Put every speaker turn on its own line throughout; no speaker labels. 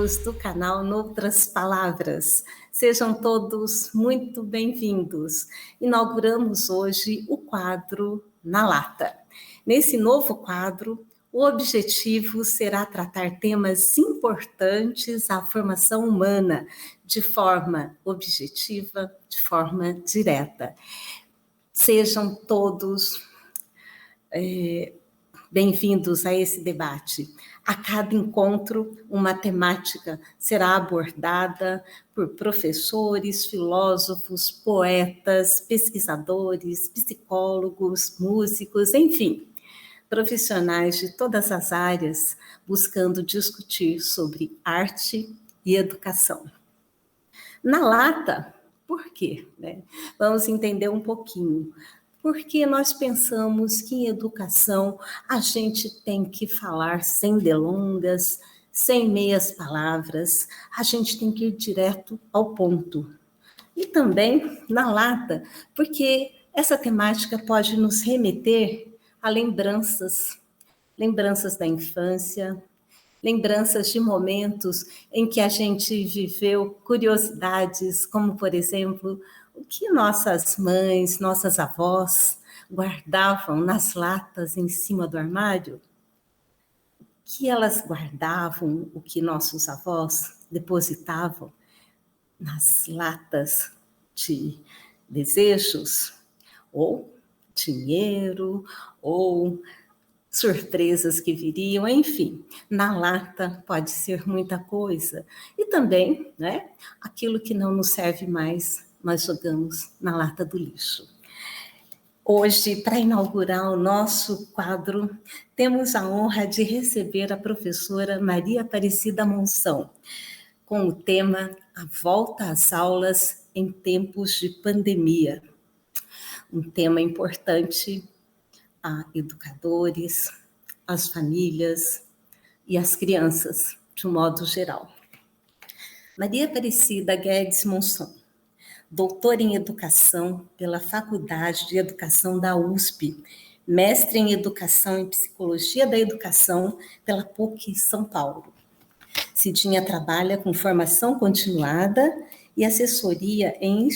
amigos do canal Noutras Palavras. Sejam todos muito bem-vindos. Inauguramos hoje o quadro Na Lata. Nesse novo quadro, o objetivo será tratar temas importantes à formação humana, de forma objetiva, de forma direta. Sejam todos bem-vindos a esse debate. A cada encontro, uma temática será abordada por professores, filósofos, poetas, pesquisadores, psicólogos, músicos, enfim, profissionais de todas as áreas, buscando discutir sobre arte e educação. Na lata, por quê? Vamos entender um pouquinho. Porque nós pensamos que em educação a gente tem que falar sem delongas, sem meias palavras, a gente tem que ir direto ao ponto. E também na lata, porque essa temática pode nos remeter a lembranças da infância, lembranças de momentos em que a gente viveu curiosidades, como, por exemplo, o que nossas mães, nossas avós guardavam nas latas em cima do armário? O que elas guardavam, o que nossos avós depositavam nas latas de desejos, ou dinheiro, ou surpresas que viriam, enfim, na lata pode ser muita coisa. E também, aquilo que não nos serve mais, nós jogamos na lata do lixo. Hoje, para inaugurar o nosso quadro, temos a honra de receber a professora Maria Aparecida Monção, com o tema A Volta às Aulas em Tempos de Pandemia. Um tema importante a educadores, as famílias e as crianças, de um modo geral. Maria Aparecida Guedes Monção, doutora em Educação pela Faculdade de Educação da USP, mestre em Educação e Psicologia da Educação pela PUC São Paulo. Cidinha trabalha com formação continuada e assessoria em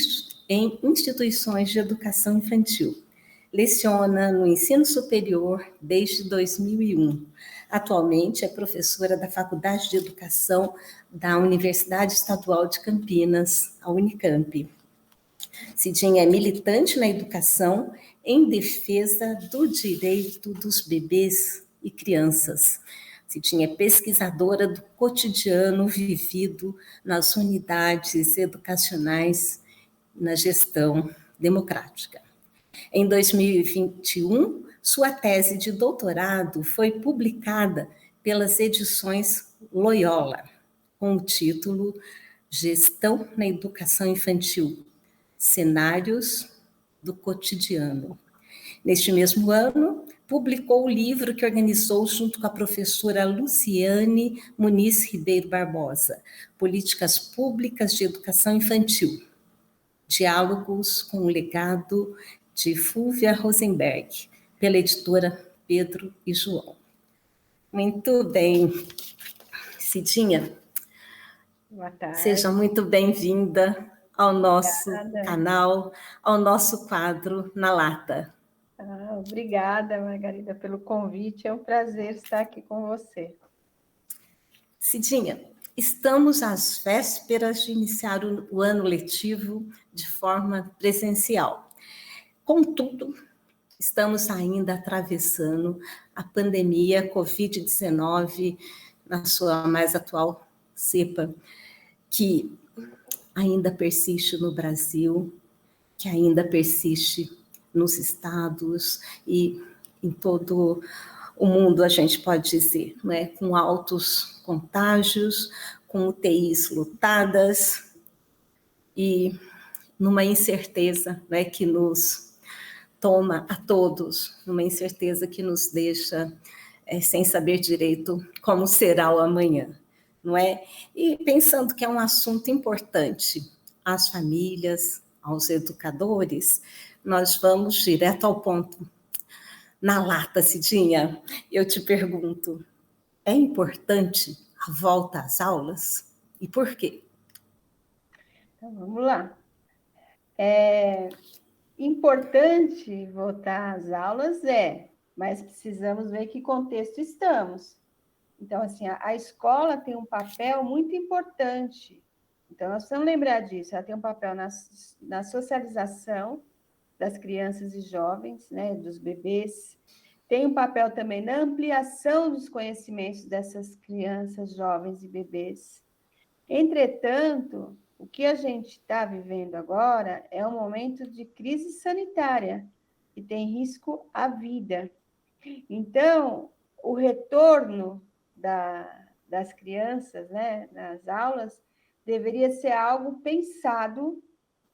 instituições de educação infantil. Leciona no ensino superior desde 2001. Atualmente é professora da Faculdade de Educação da Universidade Estadual de Campinas, a Unicamp. Cidinha é militante na educação em defesa do direito dos bebês e crianças. Cidinha é pesquisadora do cotidiano vivido nas unidades educacionais na gestão democrática. Em 2021, sua tese de doutorado foi publicada pelas edições Loyola, com o título Gestão na Educação Infantil, Cenários do Cotidiano. Neste mesmo ano, publicou o livro que organizou junto com a professora Luciane Muniz Ribeiro Barbosa, Políticas Públicas de Educação Infantil, Diálogos com o Legado de Fúvia Rosenberg, pela editora Pedro e João. Muito bem. Cidinha,
boa tarde.
Seja muito bem-vinda ao nosso canal, ao nosso quadro Na Lata.
Obrigada, Margarida, pelo convite. É um prazer estar aqui com você.
Cidinha, estamos às vésperas de iniciar o ano letivo de forma presencial. Contudo, estamos ainda atravessando a pandemia Covid-19 na sua mais atual cepa, que ainda persiste no Brasil, que ainda persiste nos estados e em todo o mundo, a gente pode dizer, com altos contágios, com UTIs lotadas e numa incerteza que nos toma a todos, uma incerteza que nos deixa sem saber direito como será o amanhã, não é? E pensando que é um assunto importante às famílias, aos educadores, nós vamos direto ao ponto. Na lata, Cidinha, eu te pergunto, é importante a volta às aulas e por quê?
Então, vamos lá. É importante voltar às aulas, mas precisamos ver que contexto estamos. Então, assim, a escola tem um papel muito importante. Então, nós precisamos lembrar disso. Ela tem um papel na socialização das crianças e jovens, né, dos bebês. Tem um papel também na ampliação dos conhecimentos dessas crianças, jovens e bebês. Entretanto, o que a gente está vivendo agora é um momento de crise sanitária, que tem risco à vida. Então, o retorno das crianças, né, nas aulas deveria ser algo pensado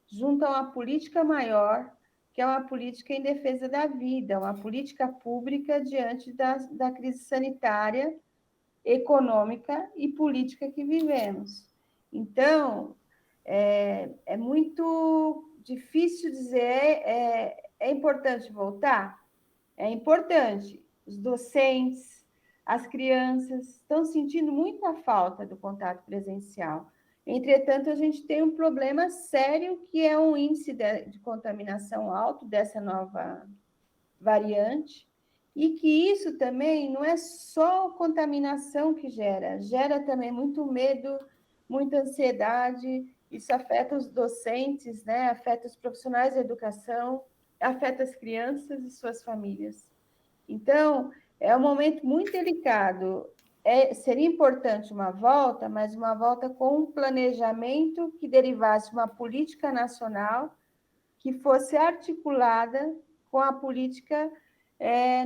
junto a uma política maior, que é uma política em defesa da vida, uma política pública diante da crise sanitária, econômica e política que vivemos. Então, é muito difícil dizer, é importante voltar? É importante. Os docentes, as crianças estão sentindo muita falta do contato presencial. Entretanto, a gente tem um problema sério, que é um índice de contaminação alto dessa nova variante, e que isso também não é só contaminação que gera também muito medo, muita ansiedade, isso afeta os docentes, né? Afeta os profissionais da educação, afeta as crianças e suas famílias. Então, é um momento muito delicado. Seria importante uma volta, mas uma volta com um planejamento que derivasse uma política nacional que fosse articulada com a política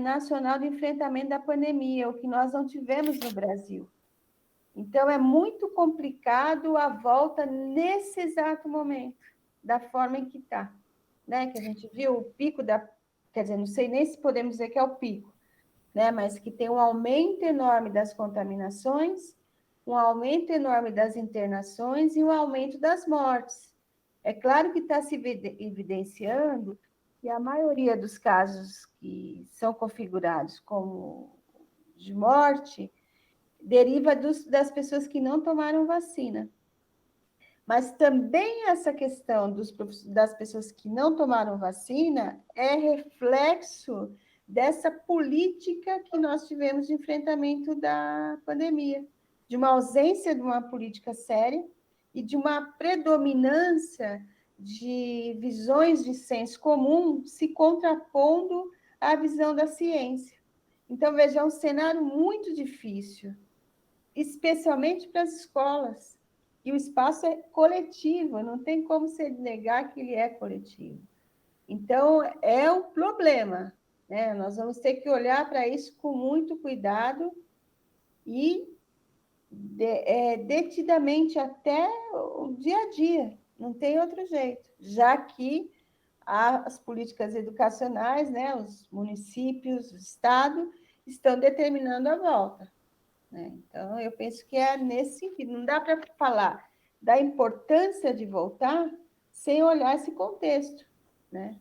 nacional de enfrentamento da pandemia, o que nós não tivemos no Brasil. Então, é muito complicado a volta nesse exato momento, da forma em que está. Né? Que a gente viu o pico quer dizer, não sei nem se podemos dizer que é o pico, né? Mas que tem um aumento enorme das contaminações, um aumento enorme das internações e um aumento das mortes. É claro que está se evidenciando que a maioria dos casos que são configurados como de morte deriva das pessoas que não tomaram vacina. Mas também essa questão das pessoas que não tomaram vacina é reflexo dessa política que nós tivemos de enfrentamento da pandemia, de uma ausência de uma política séria e de uma predominância de visões de senso comum se contrapondo à visão da ciência. Então, veja, é um cenário muito difícil, especialmente para as escolas. E o espaço é coletivo, não tem como você negar que ele é coletivo. Então, é um problema, né? Nós vamos ter que olhar para isso com muito cuidado e detidamente até o dia a dia, não tem outro jeito, já que as políticas educacionais, né, os municípios, o Estado, estão determinando a volta. Né? Então, eu penso que é nesse sentido. Não dá para falar da importância de voltar sem olhar esse contexto, né?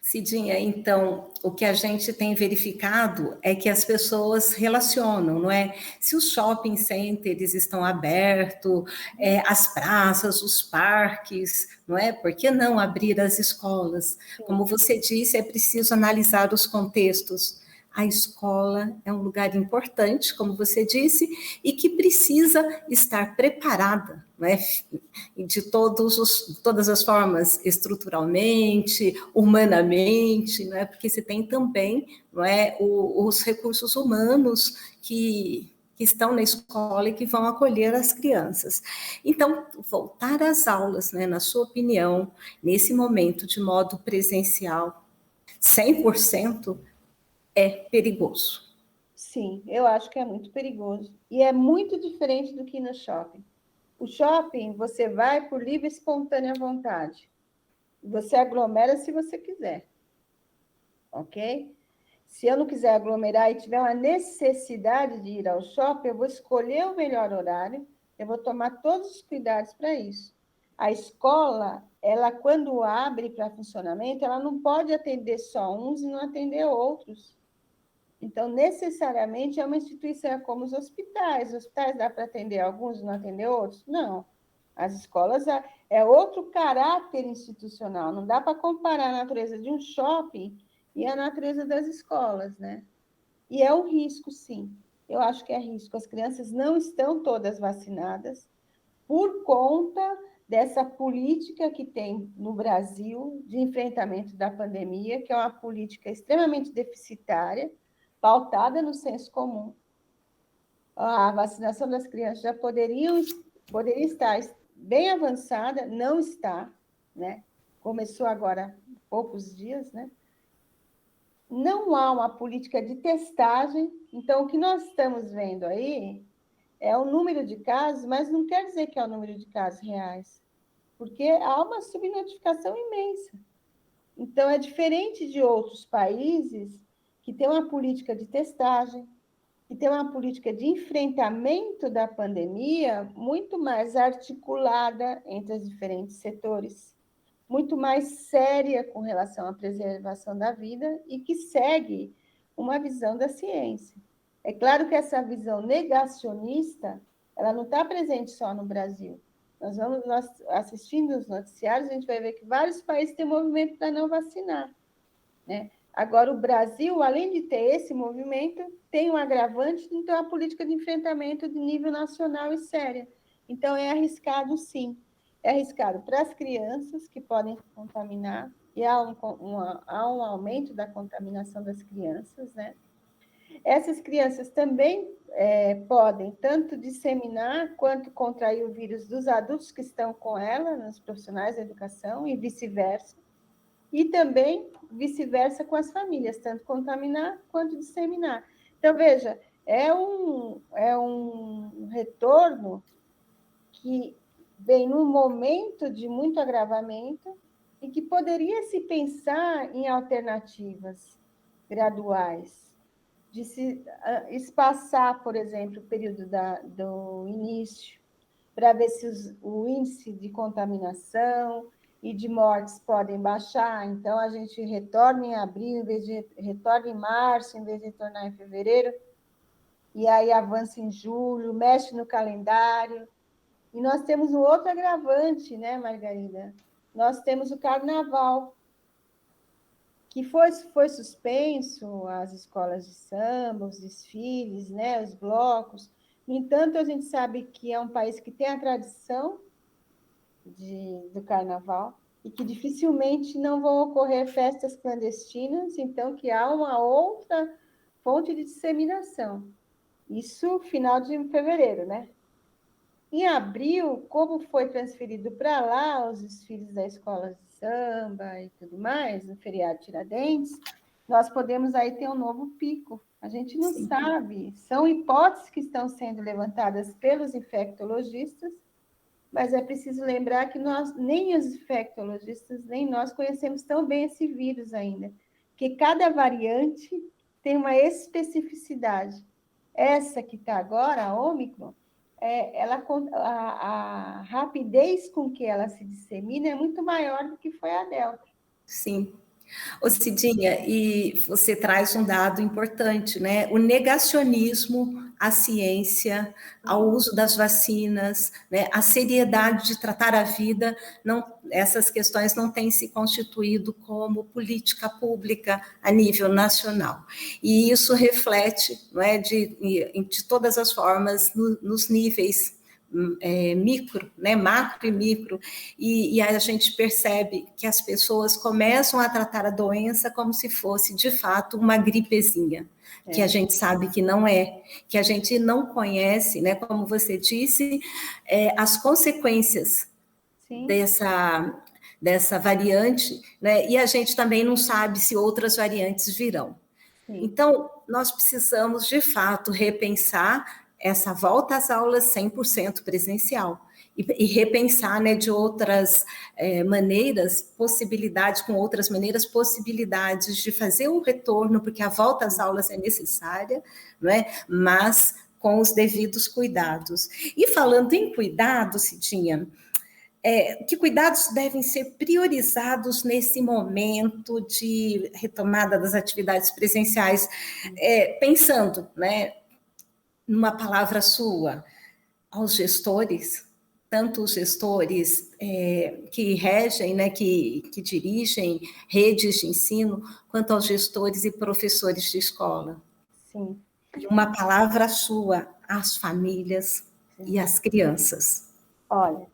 Cidinha, então, o que a gente tem verificado é que as pessoas relacionam, não é? Se os shopping centers estão abertos, as praças, os parques, não é? Por que não abrir as escolas?
Sim.
Como você disse, é preciso analisar os contextos. A escola é um lugar importante, como você disse, e que precisa estar preparada, não é? De todas as formas, estruturalmente, humanamente, não é? Porque você tem também, não é, os recursos humanos que estão na escola e que vão acolher as crianças. Então, voltar às aulas, né, na sua opinião, nesse momento de modo presencial, 100%, é perigoso.
Sim, eu acho que é muito perigoso. E é muito diferente do que ir no shopping. O shopping, você vai por livre e espontânea vontade. Você aglomera se você quiser. Ok? Se eu não quiser aglomerar e tiver uma necessidade de ir ao shopping, eu vou escolher o melhor horário, eu vou tomar todos os cuidados para isso. A escola, ela quando abre para funcionamento, ela não pode atender só uns e não atender outros. Então, necessariamente, é uma instituição como os hospitais. Os hospitais dá para atender alguns e não atender outros? Não. As escolas é outro caráter institucional. Não dá para comparar a natureza de um shopping e a natureza das escolas, né? E é um risco, sim. Eu acho que é risco. As crianças não estão todas vacinadas por conta dessa política que tem no Brasil de enfrentamento da pandemia, que é uma política extremamente deficitária, pautada no senso comum. A vacinação das crianças já poderia estar bem avançada, não está, né? Começou agora há poucos dias, né? Não há uma política de testagem, então o que nós estamos vendo aí é o número de casos, mas não quer dizer que é o número de casos reais, porque há uma subnotificação imensa. Então, é diferente de outros países que têm uma política de testagem, que tem uma política de enfrentamento da pandemia muito mais articulada entre os diferentes setores, muito mais séria com relação à preservação da vida e que segue uma visão da ciência. É claro que essa visão negacionista, ela não está presente só no Brasil. Nós assistindo os noticiários, a gente vai ver que vários países têm movimento para não vacinar, né? Agora, o Brasil, além de ter esse movimento, tem um agravante, então a política de enfrentamento de nível nacional e séria. Então, é arriscado, sim. É arriscado para as crianças, que podem contaminar, e há um aumento da contaminação das crianças, né? Essas crianças também podem tanto disseminar quanto contrair o vírus dos adultos que estão com ela, nos profissionais da educação, e vice-versa. E também vice-versa com as famílias, tanto contaminar quanto disseminar. Então, veja, é um retorno que vem num momento de muito agravamento e que poderia se pensar em alternativas graduais, de se espaçar, por exemplo, o período do início, para ver se o índice de contaminação e de mortes podem baixar. Então, a gente retorna em abril, em vez de retorna em março, em vez de retornar em fevereiro, e aí avança em julho, mexe no calendário. E nós temos um outro agravante, né, Margarida? Nós temos o carnaval, que foi suspenso, as escolas de samba, os desfiles, né, os blocos. No entanto, a gente sabe que é um país que tem a tradição do carnaval e que dificilmente não vão ocorrer festas clandestinas, então que há uma outra fonte de disseminação. Isso final de fevereiro, né? Em abril, como foi transferido para lá os desfiles da escola de samba e tudo mais, no feriado Tiradentes, nós podemos aí ter um novo pico. A gente não
Sim.
sabe. São hipóteses que estão sendo levantadas pelos infectologistas, mas é preciso lembrar que nem os infectologistas, nem nós conhecemos tão bem esse vírus ainda, porque cada variante tem uma especificidade. Essa que está agora, a Ômicron, a rapidez com que ela se dissemina é muito maior do que foi a Delta.
Sim. Ô Cidinha, e você traz um dado importante, né? O negacionismo à ciência, ao uso das vacinas, né? A seriedade de tratar a vida, essas questões não têm se constituído como política pública a nível nacional. E isso reflete, não é, de todas as formas nos níveis micro, né, macro e micro, e a gente percebe que as pessoas começam a tratar a doença como se fosse, de fato, uma gripezinha, que a gente sabe que não é, que a gente não conhece, né, como você disse, as consequências dessa variante, né, e a gente também não sabe se outras variantes virão. Sim. Então, nós precisamos, de fato, repensar essa volta às aulas 100% presencial e repensar, né, de outras maneiras, possibilidades de fazer o retorno, porque a volta às aulas é necessária, não é? Mas com os devidos cuidados. E falando em cuidado, Cidinha, Que cuidados devem ser priorizados nesse momento de retomada das atividades presenciais, pensando, né, numa palavra sua, aos gestores, tanto os gestores que regem, né, que dirigem redes de ensino, quanto aos gestores e professores de escola.
Sim.
E uma palavra sua às famílias e às crianças.
Olha,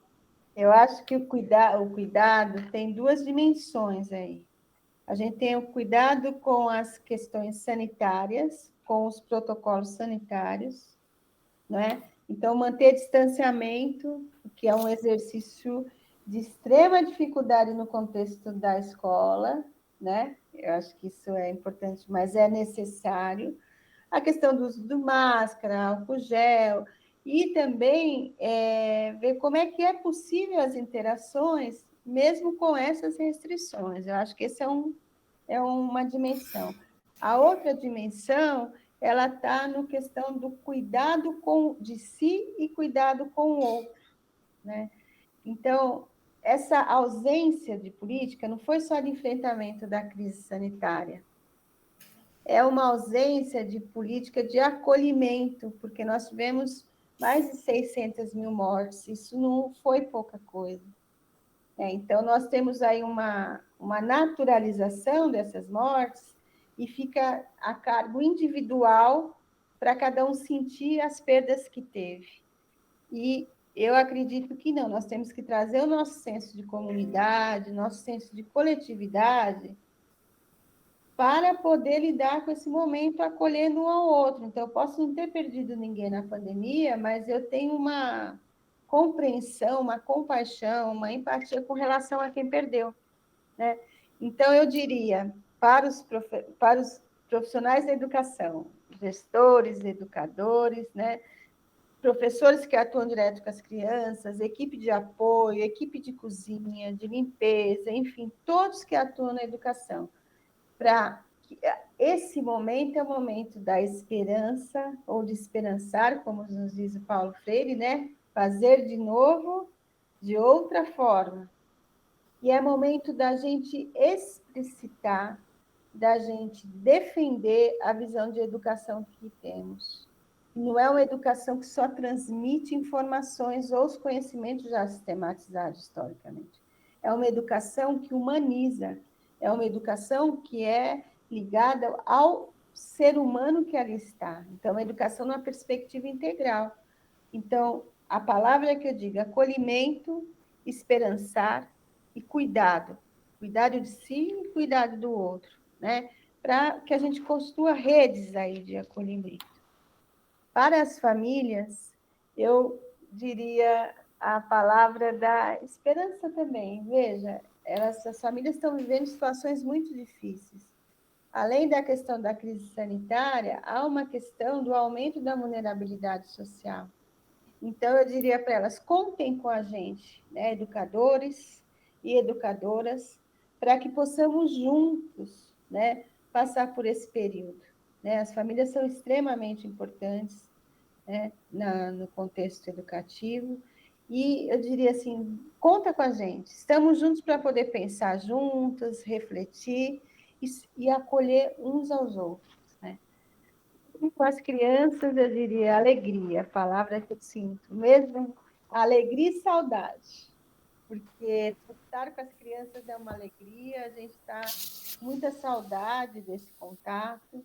eu acho que o cuidado tem duas dimensões aí. A gente tem o cuidado com as questões sanitárias, com os protocolos sanitários, né? Então, manter distanciamento, que é um exercício de extrema dificuldade no contexto da escola, né? Eu acho que isso é importante, mas é necessário. A questão do uso de máscara, álcool gel, e também ver como é que é possível as interações, mesmo com essas restrições. Eu acho que esse é uma dimensão. A outra dimensão, ela está no questão do cuidado de si e cuidado com o outro, né? Então, essa ausência de política não foi só de enfrentamento da crise sanitária, é uma ausência de política de acolhimento, porque nós tivemos mais de 600 mil mortes, isso não foi pouca coisa. Então, nós temos aí uma naturalização dessas mortes e fica a cargo individual para cada um sentir as perdas que teve. E eu acredito que não, nós temos que trazer o nosso senso de comunidade, nosso senso de coletividade, para poder lidar com esse momento acolhendo um ao outro. Então, eu posso não ter perdido ninguém na pandemia, mas eu tenho uma compreensão, uma compaixão, uma empatia com relação a quem perdeu, né? Então, eu diria, para os profissionais da educação, gestores, educadores, né? Professores que atuam direto com as crianças, equipe de apoio, equipe de cozinha, de limpeza, enfim, todos que atuam na educação, para que esse momento é o momento da esperança, ou de esperançar, como nos diz o Paulo Freire, né? Fazer de novo, de outra forma. E é momento da gente explicitar, da gente defender a visão de educação que temos. Não é uma educação que só transmite informações ou os conhecimentos já sistematizados historicamente. É uma educação que humaniza, é uma educação que é ligada ao ser humano que ali está. Então, uma educação numa perspectiva integral. Então, a palavra que eu digo, acolhimento, esperançar e cuidado. Cuidado de si e cuidado do outro, né? Para que a gente construa redes aí de acolhimento. Para as famílias, eu diria a palavra da esperança também. Veja, as famílias estão vivendo situações muito difíceis. Além da questão da crise sanitária, há uma questão do aumento da vulnerabilidade social. Então, eu diria para elas, contem com a gente, né, educadores e educadoras, para que possamos juntos, né, passar por esse período. Né? As famílias são extremamente importantes, né, no contexto educativo, e eu diria assim, conta com a gente, estamos juntos para poder pensar juntas, refletir e acolher uns aos outros. Com as crianças, eu diria alegria, a palavra que eu sinto, mesmo alegria e saudade, porque estar com as crianças é uma alegria, a gente está com muita saudade desse contato,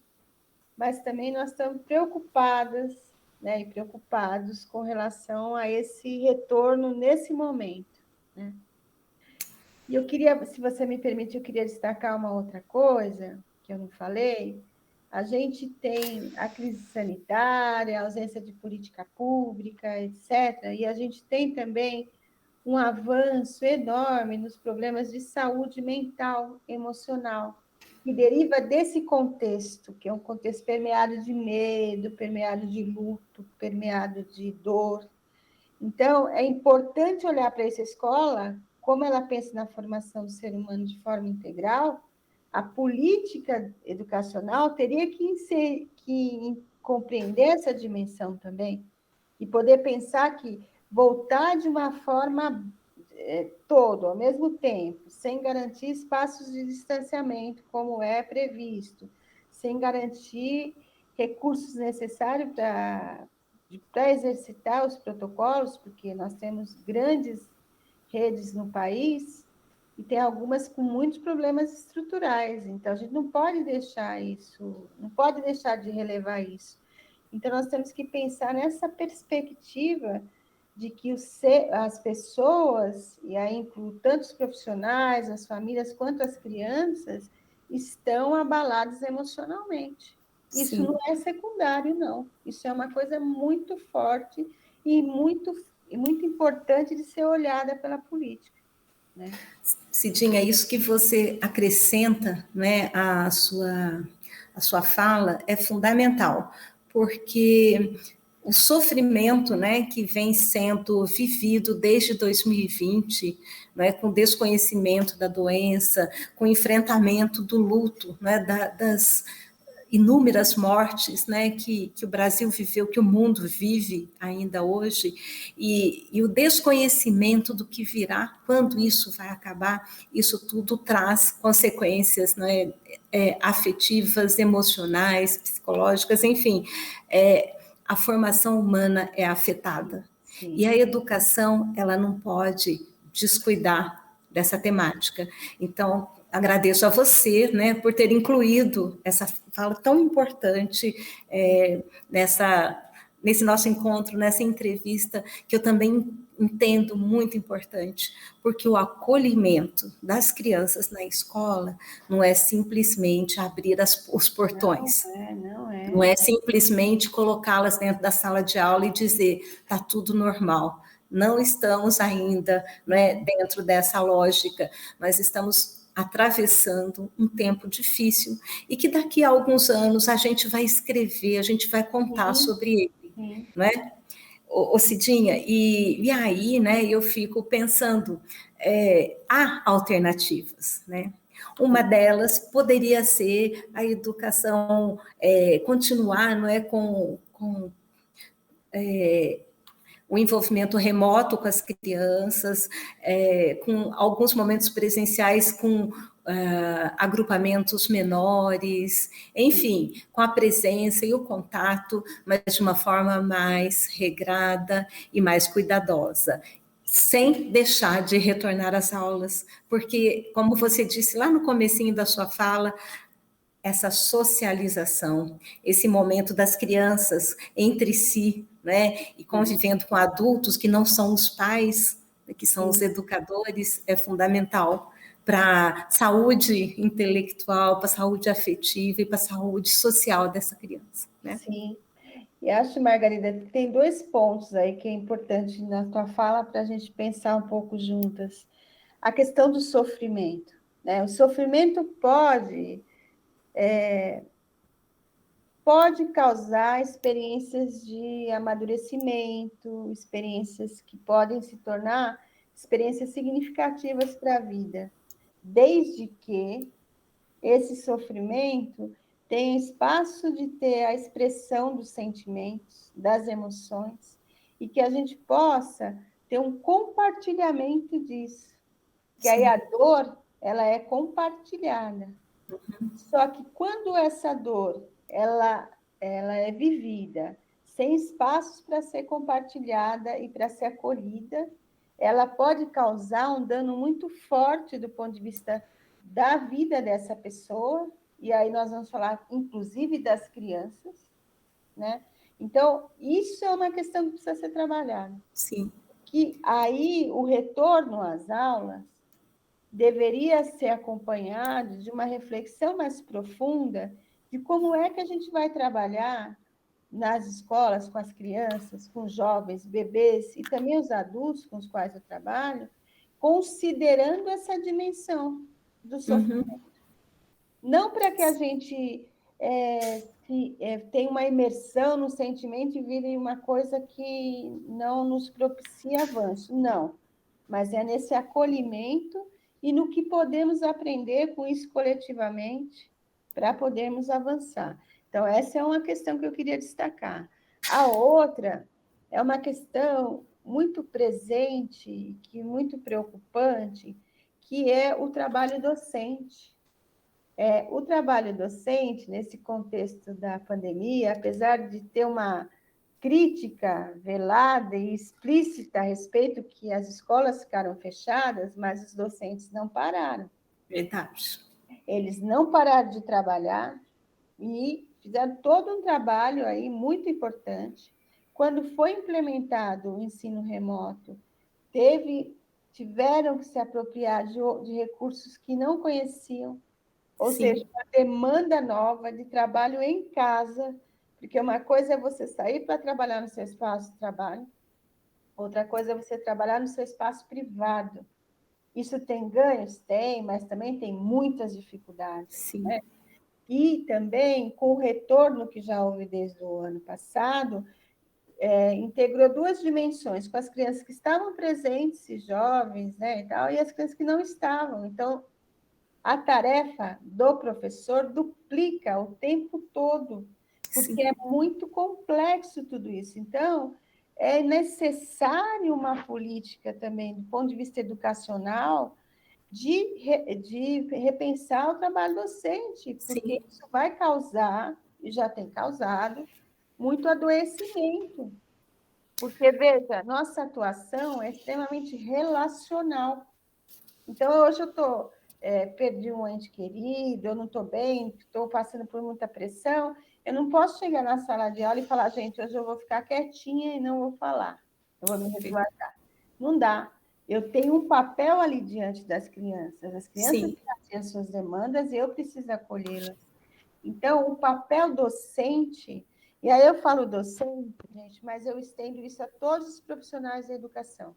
mas também nós estamos preocupadas, né, e preocupados com relação a esse retorno nesse momento, né? E eu queria, se você me permite, eu queria destacar uma outra coisa que eu não falei. A gente tem a crise sanitária, a ausência de política pública, etc. E a gente tem também um avanço enorme nos problemas de saúde mental, emocional, que deriva desse contexto, que é um contexto permeado de medo, permeado de luto, permeado de dor. Então, é importante olhar para essa escola, como ela pensa na formação do ser humano de forma integral. A política educacional teria que compreender essa dimensão também, e poder pensar que voltar de uma forma todo, ao mesmo tempo, sem garantir espaços de distanciamento, como é previsto, sem garantir recursos necessários para exercitar os protocolos, porque nós temos grandes redes no país e tem algumas com muitos problemas estruturais, então a gente não pode deixar isso, não pode deixar de relevar isso. Então nós temos que pensar nessa perspectiva de que as pessoas, e aí incluo tanto os profissionais, as famílias, quanto as crianças, estão abaladas emocionalmente. Isso
Sim.
não é secundário, não. Isso é uma coisa muito forte e muito importante de ser olhada pela política. Né?
Cidinha, isso que você acrescenta, né, a sua fala é fundamental, porque o sofrimento, né, que vem sendo vivido desde 2020, né, com desconhecimento da doença, com enfrentamento do luto, né, das inúmeras mortes, né, que o Brasil viveu, que o mundo vive ainda hoje, e o desconhecimento do que virá, quando isso vai acabar, isso tudo traz consequências, né, afetivas, emocionais, psicológicas, enfim, a formação humana é afetada. Sim. E a educação, ela não pode descuidar dessa temática. Então, agradeço a você, né, por ter incluído essa fala tão importante nesse nosso encontro, nessa entrevista, que eu também entendo muito importante, porque o acolhimento das crianças na escola não é simplesmente abrir os portões.
Não é.
Não é simplesmente colocá-las dentro da sala de aula e dizer, está tudo normal. Não estamos ainda, né, dentro dessa lógica, mas estamos atravessando um tempo difícil e que daqui a alguns anos a gente vai escrever, a gente vai contar sobre ele, né? Ô Cidinha, e aí, né, eu fico pensando, há alternativas, né? Uma delas poderia ser a educação, continuar, não é, com o envolvimento remoto com as crianças, com alguns momentos presenciais com agrupamentos menores, enfim, com a presença e o contato, mas de uma forma mais regrada e mais cuidadosa, sem deixar de retornar às aulas, porque, como você disse lá no comecinho da sua fala, essa socialização, esse momento das crianças entre si, né, e convivendo com adultos que não são os pais, que são os educadores, é fundamental para a saúde intelectual, para a saúde afetiva e para a saúde social dessa criança. Né?
Sim. E acho, Margarida, que tem 2 pontos aí que é importante na tua fala para a gente pensar um pouco juntas. A questão do sofrimento. Né? O sofrimento pode causar experiências de amadurecimento, experiências que podem se tornar experiências significativas para a vida, desde que esse sofrimento tenha espaço de ter a expressão dos sentimentos, das emoções, e que a gente possa ter um compartilhamento disso. Que aí a dor, ela é compartilhada. Só que quando essa dor ela é vivida sem espaços para ser compartilhada e para ser acolhida, ela pode causar um dano muito forte do ponto de vista da vida dessa pessoa, e aí nós vamos falar, inclusive, das crianças, né? Então, isso é uma questão que precisa ser trabalhada.
Sim.
Que aí o retorno às aulas deveria ser acompanhado de uma reflexão mais profunda de como é que a gente vai trabalhar nas escolas, com as crianças, com os jovens, bebês e também os adultos com os quais eu trabalho, considerando essa dimensão do sofrimento. Não para que a gente tenha uma imersão no sentimento e vire uma coisa que não nos propicia avanço, não. Mas é nesse acolhimento e no que podemos aprender com isso coletivamente para podermos avançar. Então, essa é uma questão que eu queria destacar. A outra é uma questão muito presente, que muito preocupante, que é o trabalho docente. O trabalho docente, nesse contexto da pandemia, apesar de ter uma crítica velada e explícita a respeito que as escolas ficaram fechadas, mas os docentes não pararam.
Verdade.
Eles não pararam de trabalhar e fizeram todo um trabalho aí muito importante. Quando foi implementado o ensino remoto, tiveram que se apropriar de recursos que não conheciam, ou seja, uma demanda nova de trabalho em casa, porque uma coisa é você sair para trabalhar no seu espaço de trabalho, outra coisa é você trabalhar no seu espaço privado. Isso tem ganhos? Tem, mas também tem muitas dificuldades.
Sim.
Né? E também, com o retorno que já houve desde o ano passado, integrou duas dimensões, com as crianças que estavam presentes, jovens, né, e tal, e as crianças que não estavam. Então, a tarefa do professor duplica o tempo todo, porque é muito complexo tudo isso. Então, é necessário uma política também, do ponto de vista educacional, de repensar o trabalho docente, porque isso vai causar, e já tem causado, muito adoecimento. Porque, veja, nossa atuação é extremamente relacional. Então, hoje eu perdi um ente querido, eu não estou bem, estou passando por muita pressão, eu não posso chegar na sala de aula e falar, gente, hoje eu vou ficar quietinha e não vou falar, eu vou me resguardar. Não dá. Eu tenho um papel ali diante das crianças. As crianças têm as suas demandas e eu preciso acolhê-las. Então, o papel docente, e aí eu falo docente, gente, mas eu estendo isso a todos os profissionais da educação.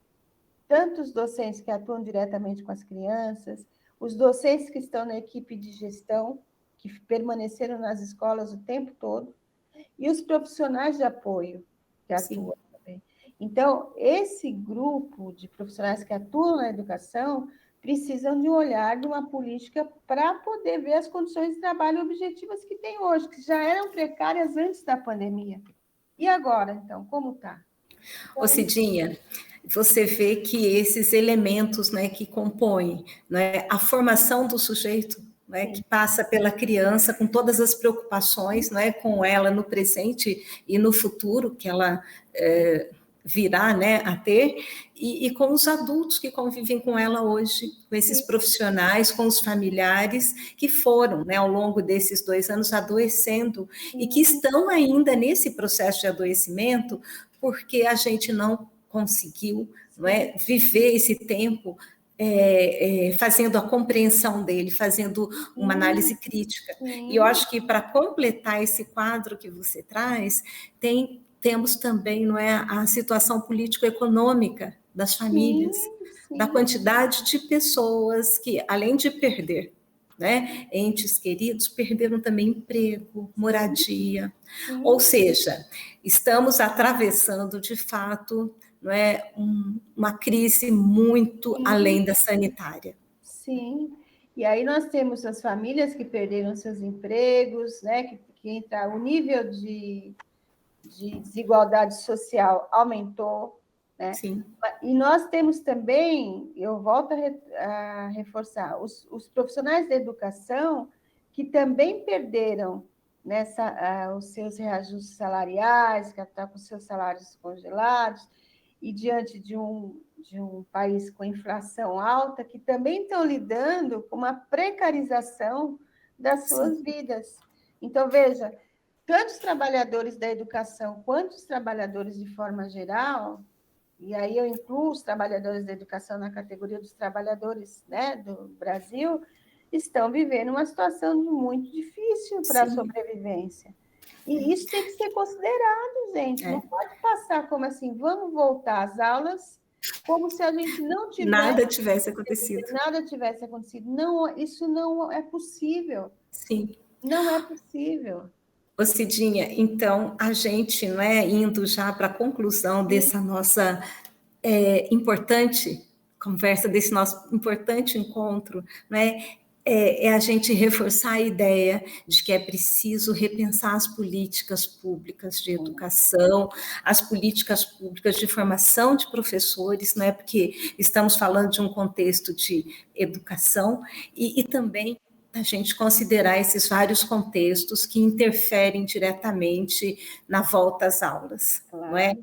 Tanto os docentes que atuam diretamente com as crianças, os docentes que estão na equipe de gestão, que permaneceram nas escolas o tempo todo, e os profissionais de apoio que atuam também. Então, esse grupo de profissionais que atuam na educação precisam de um olhar, de uma política para poder ver as condições de trabalho objetivas que tem hoje, que já eram precárias antes da pandemia. E agora, então, como está?
Então, ô Cidinha, você vê que esses elementos, né, que compõem, né, a formação do sujeito, né, que passa pela criança com todas as preocupações, né, com ela no presente e no futuro que ela virá, né, a ter, e com os adultos que convivem com ela hoje, com esses profissionais, com os familiares que foram, né, ao longo desses 2 anos adoecendo e que estão ainda nesse processo de adoecimento porque a gente não conseguiu, não é, viver esse tempo fazendo a compreensão dele, fazendo uma análise crítica. E eu acho que para completar esse quadro que você traz, temos também, não é, a situação político-econômica das famílias, da quantidade de pessoas que, além de perder, né, entes queridos, perderam também emprego, moradia. Ou seja, estamos atravessando, de fato, não é, uma crise muito além da sanitária.
Sim. E aí nós temos as famílias que perderam seus empregos, né, que entra, o nível de desigualdade social aumentou, né?
Sim.
E nós temos também, eu volto a reforçar, os profissionais da educação que também perderam os seus reajustes salariais, que estão com seus salários congelados, e diante de um país com inflação alta, que também estão lidando com uma precarização das suas vidas. Então, veja, tanto os trabalhadores da educação quanto os trabalhadores de forma geral, e aí eu incluo os trabalhadores da educação na categoria dos trabalhadores, né, do Brasil, estão vivendo uma situação muito difícil para a sobrevivência. E isso tem que ser considerado, gente. Não pode passar como assim, vamos voltar às aulas como se a gente não tivesse...
Nada tivesse acontecido.
Nada tivesse acontecido. Não, isso não é possível.
Sim.
Não é possível.
Ô Cidinha, então, a gente, não é, indo já para a conclusão dessa nossa importante conversa, desse nosso importante encontro, não é? é a gente reforçar a ideia de que é preciso repensar as políticas públicas de educação, as políticas públicas de formação de professores, não é? Porque estamos falando de um contexto de educação e também a gente considerar esses vários contextos que interferem diretamente na volta às aulas,
Claro,
não é?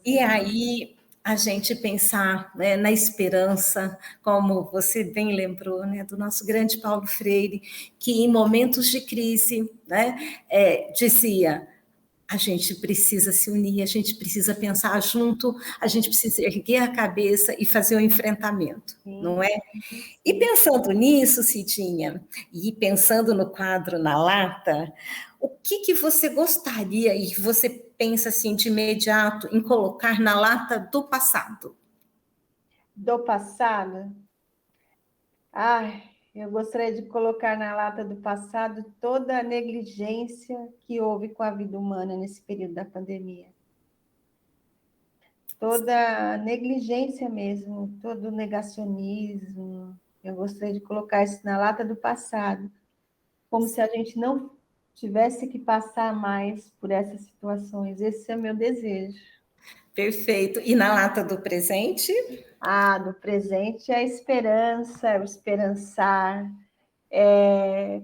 E aí a gente pensar, né, na esperança, como você bem lembrou, né, do nosso grande Paulo Freire, que em momentos de crise, né, dizia: a gente precisa se unir, a gente precisa pensar junto, a gente precisa erguer a cabeça e fazer o enfrentamento, não é? E pensando nisso, Cidinha, e pensando no quadro Na Lata, o que você gostaria e que você pensa assim de imediato em colocar na lata do passado?
Do passado? Ai, eu gostaria de colocar na lata do passado toda a negligência que houve com a vida humana nesse período da pandemia. Toda a negligência mesmo, todo o negacionismo. Eu gostaria de colocar isso na lata do passado, como se a gente não tivesse que passar mais por essas situações. Esse é o meu desejo.
Perfeito. E na lata do presente?
Do presente é a esperança, é o esperançar,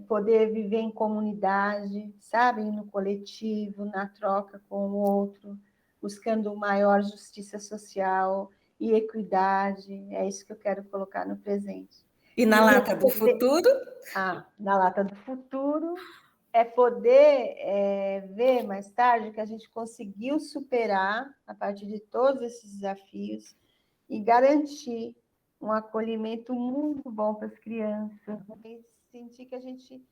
poder viver em comunidade, sabe? No coletivo, na troca com o outro, buscando maior justiça social e equidade. É isso que eu quero colocar no presente.
E na lata do futuro?
Na lata do futuro é poder ver mais tarde que a gente conseguiu superar, a partir de todos esses desafios, e garantir um acolhimento muito bom para as crianças. E sentir que a gente,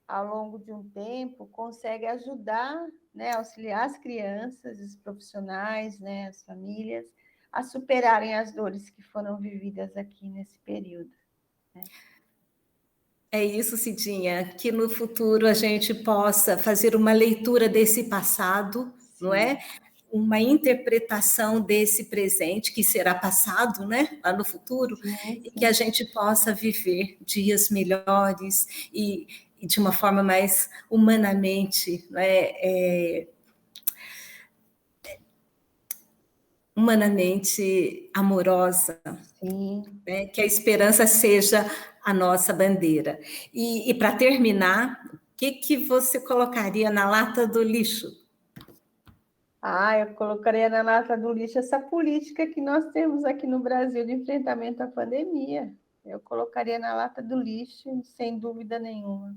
ao longo de um tempo, consegue ajudar, né, auxiliar as crianças, os profissionais, né, as famílias, a superarem as dores que foram vividas aqui nesse período. Né?
É isso, Cidinha, que no futuro a gente possa fazer uma leitura desse passado,
Sim.
não é? Uma interpretação desse presente, que será passado, né? Lá no futuro,
Sim.
E que a gente possa viver dias melhores e de uma forma mais humanamente, humanamente amorosa.
Sim.
Né? Que a esperança seja a nossa bandeira. E para terminar, o que você colocaria na lata do lixo?
Eu colocaria na lata do lixo essa política que nós temos aqui no Brasil de enfrentamento à pandemia. Eu colocaria na lata do lixo, sem dúvida nenhuma.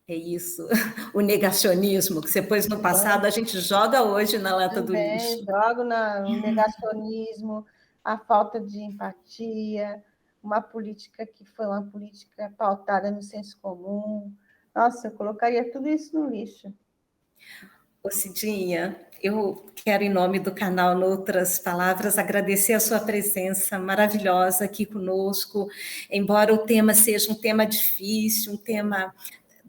É isso, o negacionismo que você pôs no passado, a gente joga hoje na lata do lixo.
Jogo no negacionismo, a falta de empatia, uma política que foi uma política pautada no senso comum. Nossa, eu colocaria tudo isso no lixo.
Ô Cidinha, eu quero, em nome do canal Noutras Palavras, agradecer a sua presença maravilhosa aqui conosco, embora o tema seja um tema difícil, um tema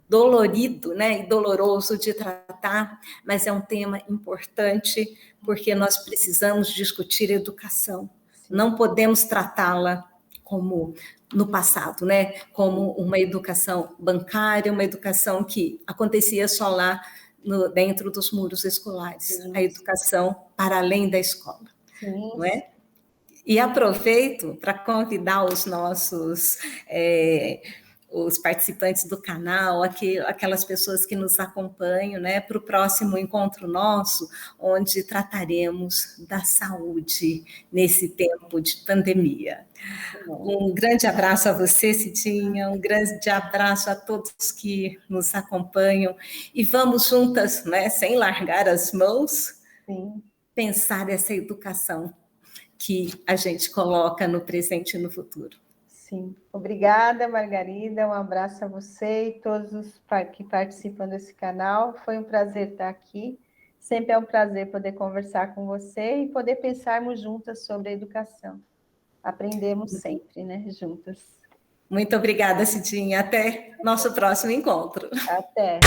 dolorido, né, e doloroso de tratar, mas é um tema importante, porque nós precisamos discutir educação. Sim. Não podemos tratá-la como no passado, né, como uma educação bancária, uma educação que acontecia só lá dentro dos muros escolares, Sim. A educação para além da escola, Sim. Não é? E aproveito para convidar os nossos os participantes do canal, aquelas pessoas que nos acompanham, né, para o próximo encontro nosso, onde trataremos da saúde nesse tempo de pandemia. Um grande abraço a você, Cidinha, um grande abraço a todos que nos acompanham, e vamos juntas, né, sem largar as mãos, Sim. Pensar essa educação que a gente coloca no presente e no futuro.
Sim. Obrigada, Margarida. Um abraço a você e todos os que participam desse canal. Foi um prazer estar aqui. Sempre é um prazer poder conversar com você e poder pensarmos juntas sobre a educação. Aprendemos sempre, né, juntas.
Muito obrigada, Cidinha. Até nosso próximo encontro.
Até.